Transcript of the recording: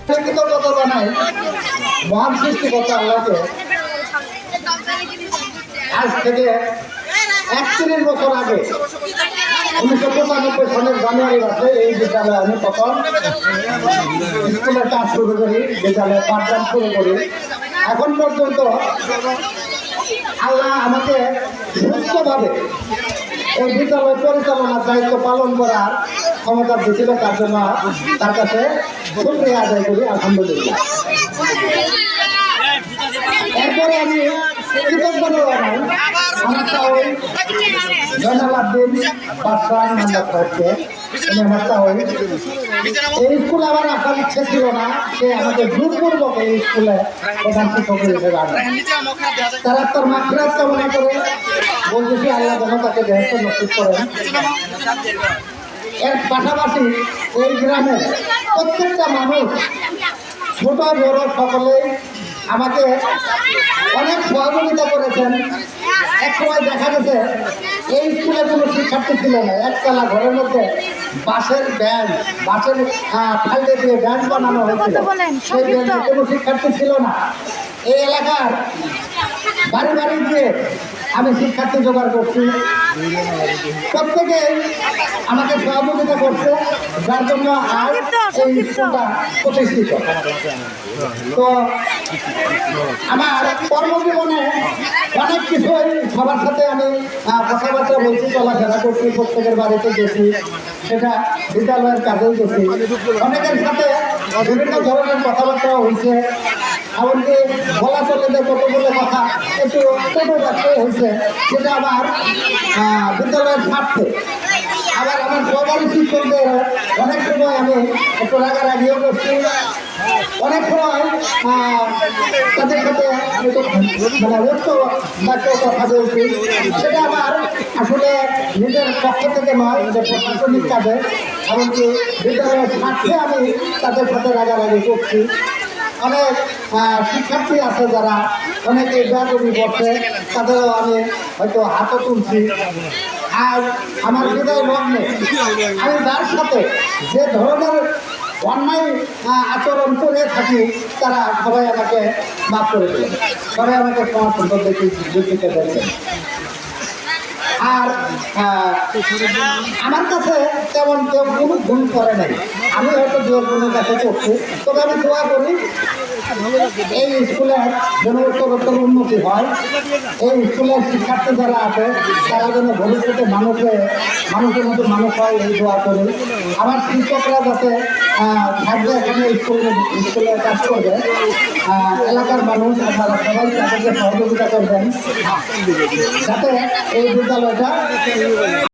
কৃতজ্ঞতা জানাই মহান সৃষ্টিকর্তা আল্লাহকে। আজ থেকে 31 বছর আগে 1995 সালের জানুয়ারি মাসে এই বিদ্যালয়ে আমি প্রথম স্কুলের কাজ শুরু করি, বিদ্যালয়ে পাঠদান শুরু করি। এখন পর্যন্ত আল্লাহ আমাকে সুস্থভাবে এই বিদ্যালয় পরিচালনার দায়িত্ব পালন করার ক্ষমতা দিয়েছিল, তার জন্য তার কাছে শুকরিয়া আদায় করি, আলহামদুলিল্লাহ। এরপরে আমি কৃতজ্ঞতা জানাই আমার তাওই জয়নাল আব্দিন বাদশাহ নাম্বার সাহেবকে। এই স্কুলে আমার আসার ইচ্ছে ছিল না, সে আমাকে জোরপূর্বক এই স্কুলে প্রধান শিক্ষক হিসেবে আনে। তারা তার মাগফিরাত কামনা করে বলতেছি আল্লাহ যেন তাকে বেহেশত নসিব করেন। এর পাশাপাশি এই গ্রামের প্রত্যেকটা মানুষ ছোট বড় সকলেই আমাকে অনেক সহযোগিতা করেছেন। এক সময় দেখা গেছে এই স্কুলে কোনো শিক্ষার্থী ছিল না, একতলা ঘরের মধ্যে বাঁশের ফাইলে দিয়ে ব্যাঞ্চ বানানো হয়েছিল, সেই ব্যাঞ্চে কোনো শিক্ষার্থী ছিল না। এই এলাকার বাড়ি বাড়ি গিয়ে আমি শিক্ষার্থী জোগাড় করছি, প্রত্যেকে আমাকে সহযোগিতা করছে, যার জন্য আজ এই স্কুলটা প্রতিষ্ঠিত। তো আমার কর্মজীবনে অনেক কিছুই সবার সাথে আমি কথাবার্তা বলছি, চলাফেরা করছি, প্রত্যেকের বাড়িতে গেছি, সেটা বিদ্যালয়ের কাজেও গেছি, অনেকের সাথে বিভিন্ন ধরনের কথাবার্তা হয়েছে, এমনকি বলা চলে যে কতগুলো কথা একটু ছোটো বাচ্চাই হয়েছে, সেটা আমার বিদ্যালয়ের স্বার্থে। আবার আমার সহকারী শিক্ষকদের অনেক সময় আমি একটু রাগারাগিও করছি, অনেক সময় তাদের সাথে কথা বলছি, সেটা আমার আসলে নিজের পক্ষ থেকে নয়, যে প্রশাসনিক কাজে, এমনকি বিদ্যালয়ের স্বার্থে আমি তাদের সাথে রাগারাগি করছি। অনেক শিক্ষার্থী আছে যারা অনেকে বেয়াদবি করছে, তাদেরও আমি হয়তো হাতও তুলছি। আর আমার বিদায় লগ্নে আমি যার সাথে যে ধরনের অন্যায় আচরণ করে থাকি, তারা সবাই আমাকে মাফ করে দেবে, সবাই আমাকে ক্ষমা সুন্দর দিতে দেখবেন। আর আমার কাছে তেমন কেউ কোনো ভুল করে নাই, আমি হয়তো দু একজনের কাছে করছি, তবে আমি দোয়া করি এই স্কুলের যেন উত্তরোত্তর উন্নতি হয়। এই স্কুলের শিক্ষার্থী যারা আছে তারা যেন ভবিষ্যতে মানুষের মতো মানুষ হয়, এই দোয়া করি। আমার শিক্ষকরা যাতে থাকবে এখানে স্কুলে কাজ করবে, এলাকার মানুষ আপনারা সবাই তাদেরকে সহযোগিতা করবেন যাতে এই বিদ্যালয়টা